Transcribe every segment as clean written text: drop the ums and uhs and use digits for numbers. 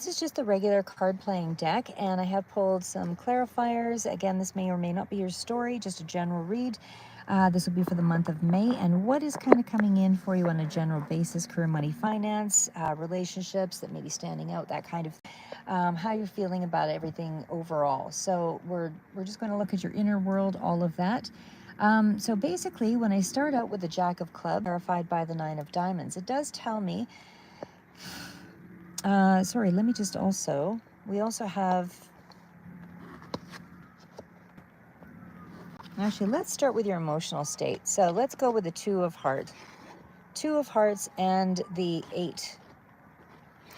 This is just a regular card playing deck, and I have pulled some clarifiers. Again, this may or may not be your story, just a general read. This will be for the month of May, and what is kind of coming in for you on a general basis: career, money, finance, relationships that may be standing out, that kind of how you're feeling about everything overall. So we're just going to look at your inner world, all of that. So basically, when I start out with the Jack of Clubs, clarified by the Nine of Diamonds, it does tell me. Sorry, let me just also. We also have. Actually, let's start with your emotional state. So let's go with the Two of Hearts. Two of Hearts and the Eight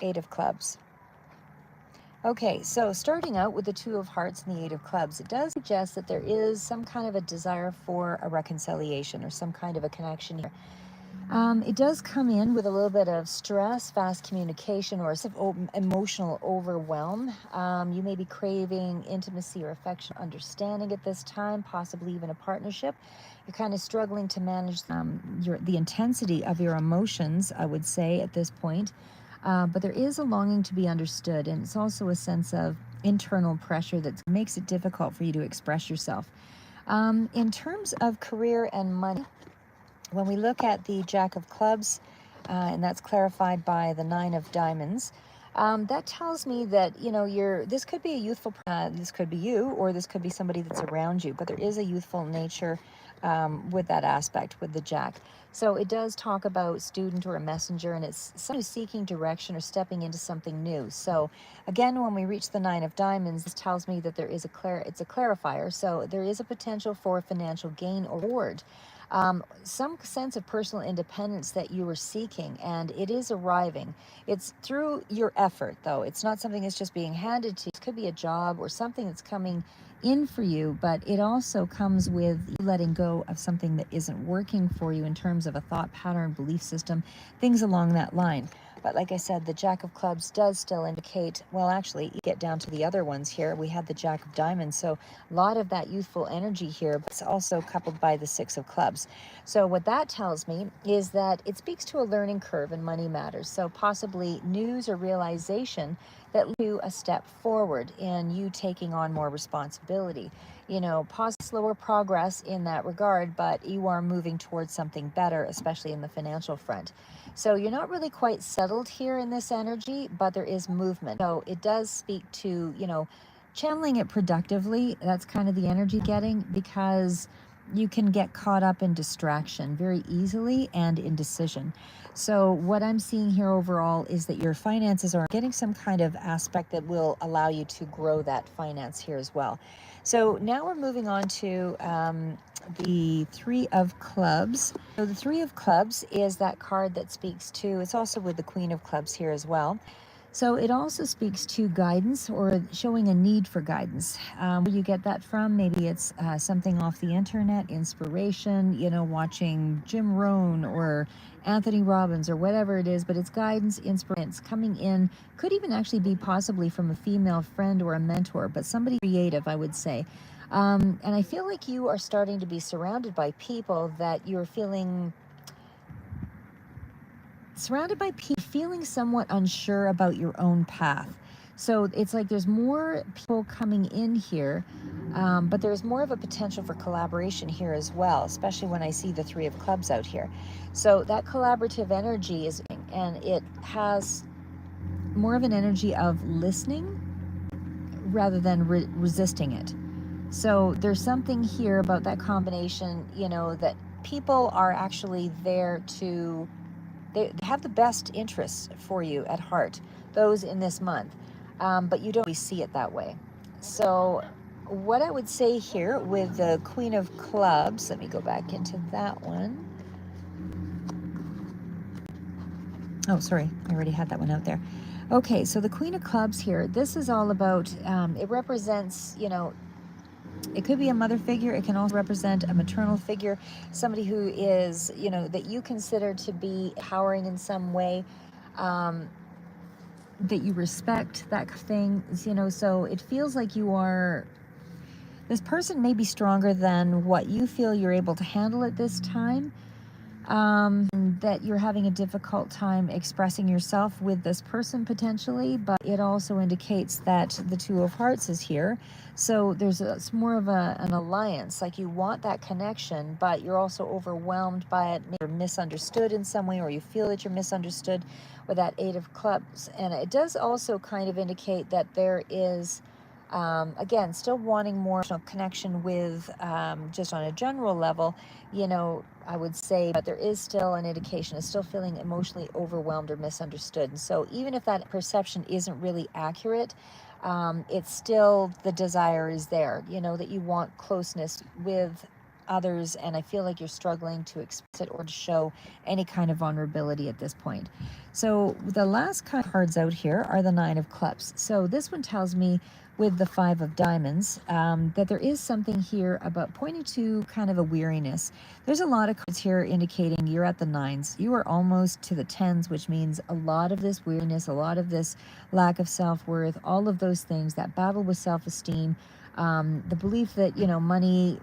of Clubs. Okay, so starting out with the Two of Hearts and the Eight of Clubs, it does suggest that there is some kind of a desire for a reconciliation or some kind of a connection here. It does come in with a little bit of stress, fast communication, or some emotional overwhelm. You may be craving intimacy or affection, understanding at this time, possibly even a partnership. You're kind of struggling to manage the intensity of your emotions, I would say, at this point. But there is a longing to be understood, and it's also a sense of internal pressure that makes it difficult for you to express yourself. In terms of career and money, when we look at the Jack of Clubs, and that's clarified by the Nine of Diamonds, that tells me that, this could be a youthful, this could be you, or this could be somebody that's around you, but there is a youthful nature with that aspect, with the Jack. So it does talk about student or a messenger, and it's someone who's seeking direction or stepping into something new. So again, when we reach the Nine of Diamonds, this tells me that there is it's a clarifier. So there is a potential for financial gain or reward. Some sense of personal independence that you were seeking, and it is arriving. It's through your effort, though. It's not something that's just being handed to you. It could be a job or something that's coming in for you, but it also comes with you letting go of something that isn't working for you in terms of a thought pattern, belief system, things along that line. But like I said, the Jack of Clubs does still indicate, well, actually, you get down to the other ones here. We had the Jack of Diamonds, so a lot of that youthful energy here, but it's also coupled by the Six of Clubs. So what that tells me is that it speaks to a learning curve in money matters. So possibly news or realization that lead you a step forward in you taking on more responsibility. Slower progress in that regard, but you are moving towards something better, especially in the financial front. So you're not really quite settled here in this energy, but there is movement. So it does speak to, channeling it productively. That's kind of the energy getting, because you can get caught up in distraction very easily and indecision. So what I'm seeing here overall is that your finances are getting some kind of aspect that will allow you to grow that finance here as well. So now we're moving on to the Three of Clubs. So the Three of Clubs is that card that speaks to, it's also with the Queen of Clubs here as well. So it also speaks to guidance or showing a need for guidance. Where you get that from, maybe it's something off the internet, inspiration, watching Jim Rohn or Anthony Robbins or whatever it is, but it's guidance, inspiration. It's coming in, could even actually be possibly from a female friend or a mentor, but somebody creative, I would say. And I feel like you are starting to be surrounded by people that you're feeling surrounded by people feeling somewhat unsure about your own path. So it's like there's more people coming in here, but there's more of a potential for collaboration here as well, especially when I see the Three of Clubs out here. So that collaborative energy and it has more of an energy of listening rather than resisting it. So there's something here about that combination, that people are actually there to they have the best interests for you at heart, those in this month, but you don't always see it that way. So what I would say here with the Queen of Clubs, let me go back into that one. Oh, sorry, I already had that one out there. Okay, so the Queen of Clubs here, this is all about, it represents, it could be a mother figure. It can also represent a maternal figure, somebody who is, that you consider to be empowering in some way, that you respect, that thing, so it feels like this person may be stronger than what you feel you're able to handle at this time, that you're having a difficult time expressing yourself with this person potentially, but it also indicates that the Two of Hearts is here. So it's more of an alliance, like you want that connection, but you're also overwhelmed by it. Maybe you're misunderstood in some way, or you feel that you're misunderstood with that Eight of Clubs. And it does also kind of indicate that there is, again, still wanting more connection with, just on a general level, I would say, but there is still an indication of still feeling emotionally overwhelmed or misunderstood. And so even if that perception isn't really accurate, it's still, the desire is there, that you want closeness with others. And I feel like you're struggling to express it or to show any kind of vulnerability at this point. So the last cards out here are the Nine of Clubs. So this one tells me, with the Five of Diamonds, that there is something here about pointing to kind of a weariness. There's a lot of cards here indicating you're at the nines. You are almost to the tens, which means a lot of this weariness, a lot of this lack of self-worth, all of those things, that battle with self-esteem, the belief that, money,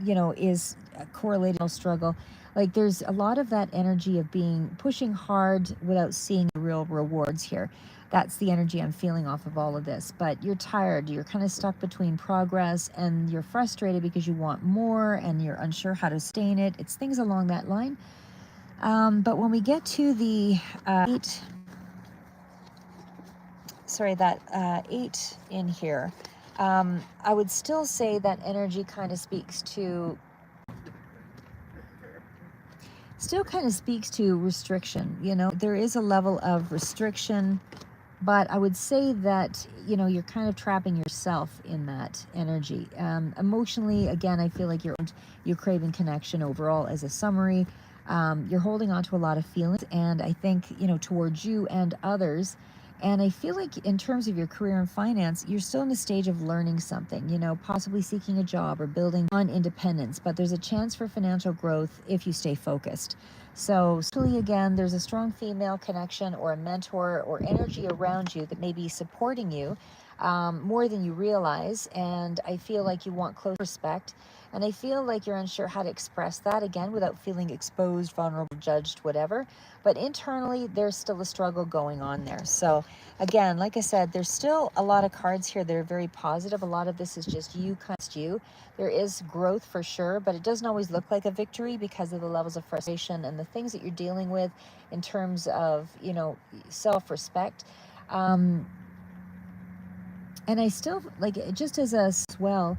is a correlated struggle. Like there's a lot of that energy of pushing hard without seeing real rewards here. That's the energy I'm feeling off of all of this. But you're tired. You're kind of stuck between progress, and you're frustrated because you want more and you're unsure how to sustain it. It's things along that line. But when we get to the eight in here, I would still say that energy kind of speaks to restriction. There is a level of restriction, but I would say that, you're kind of trapping yourself in that energy. Emotionally, again, I feel like you're craving connection overall as a summary. You're holding on to a lot of feelings, and I think, towards you and others. And I feel like in terms of your career and finance, you're still in the stage of learning something, possibly seeking a job or building on independence, but there's a chance for financial growth if you stay focused. So still, again, there's a strong female connection or a mentor or energy around you that may be supporting you more than you realize. And I feel like you want close respect. And I feel like you're unsure how to express that, again, without feeling exposed, vulnerable, judged, whatever. But internally, there's still a struggle going on there. So again, like I said, there's still a lot of cards here that are very positive. A lot of this is just you. There is growth for sure, but it doesn't always look like a victory because of the levels of frustration and the things that you're dealing with in terms of, self-respect. And I still, like, just as a swell,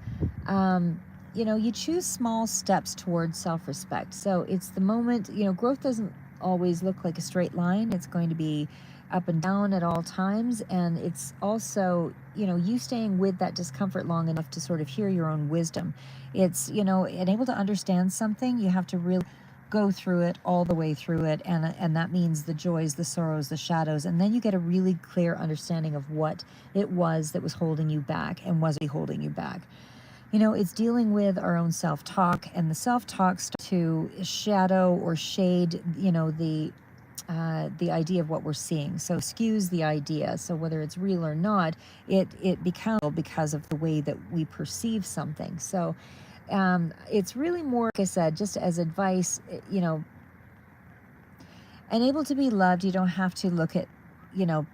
you choose small steps towards self-respect. So it's the moment, growth doesn't always look like a straight line. It's going to be up and down at all times. And it's also, you staying with that discomfort long enough to sort of hear your own wisdom. It's, and able to understand something, you have to really go through it, all the way through it, and that means the joys, the sorrows, the shadows, and then you get a really clear understanding of what it was that was holding you back and was holding you back. It's dealing with our own self-talk, and the self-talk starts to shadow or shade, the idea of what we're seeing. So skews the idea. So whether it's real or not, it becomes because of the way that we perceive something. So it's really more, like I said, just as advice, and able to be loved. You don't have to look at,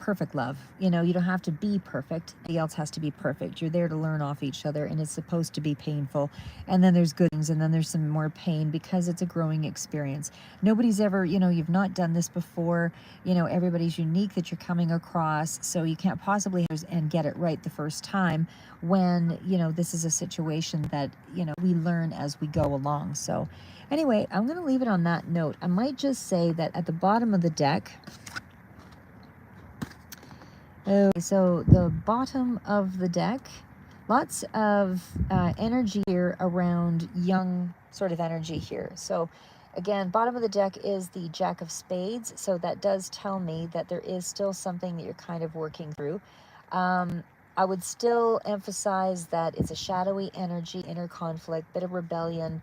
perfect love. You don't have to be perfect. Nobody else has to be perfect. You're there to learn off each other, and it's supposed to be painful. And then there's good things, and then there's some more pain because it's a growing experience. Nobody's ever, you've not done this before. Everybody's unique that you're coming across, so you can't possibly and get it right the first time when, this is a situation that, we learn as we go along. So anyway, I'm going to leave it on that note. I might just say that at the bottom of the deck, so the bottom of the deck, lots of energy here around young sort of energy here. So again, bottom of the deck is the Jack of Spades. So that does tell me that there is still something that you're kind of working through. I would still emphasize that it's a shadowy energy, inner conflict, bit of rebellion.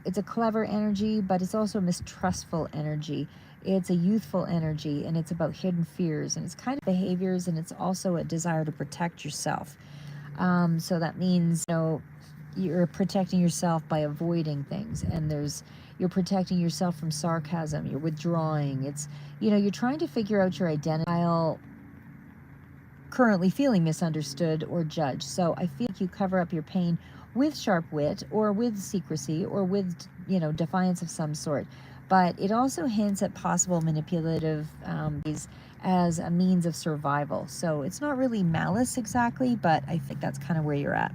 It's a clever energy, but it's also a mistrustful energy. It's a youthful energy, and it's about hidden fears, and it's kind of behaviors, and it's also a desire to protect yourself. So that means, you're protecting yourself by avoiding things, and there's, You're protecting yourself from sarcasm. You're withdrawing. It's, you know, you're trying to figure out your identity while currently feeling misunderstood or judged. So I feel like you cover up your pain with sharp wit or with secrecy or with, you know, defiance of some sort. But it also hints at possible manipulative as a means of survival. So it's not really malice exactly, but I think that's kind of where you're at.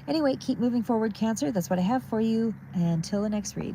Anyway, keep moving forward, Cancer. That's what I have for you. Until the next read.